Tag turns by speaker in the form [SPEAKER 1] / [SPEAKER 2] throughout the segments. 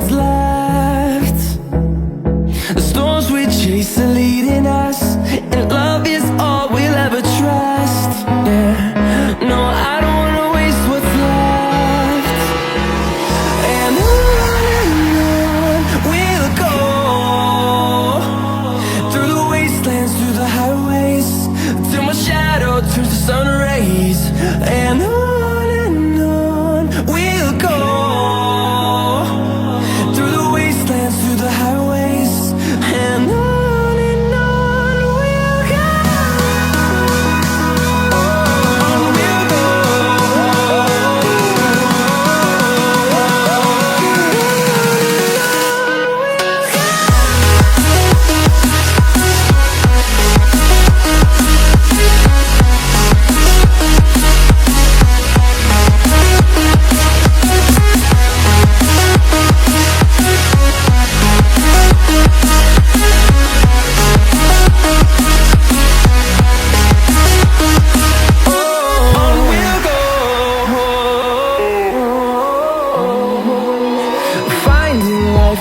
[SPEAKER 1] what's left. The storms we chase are leading us, and love is all we'll ever trust. Yeah, no, I don't wanna waste what's left. And on we'll go, through the wastelands, through the highways, till my shadow turns to sun rays. And on we'll go, through the wastelands, through the highways, and on we'll go. On we'll go.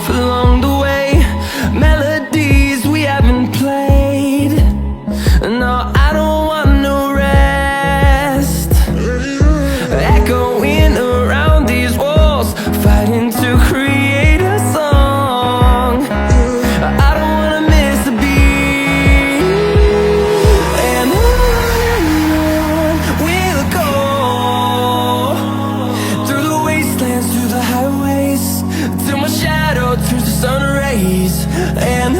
[SPEAKER 1] Along the way, melodies we haven't played. No, I don't want no rest. Echoing around these walls, fighting to create a song. I don't wanna miss a beat. And on we'll go, through the wastelands, through the highways, till my shadow turns to sun rays. And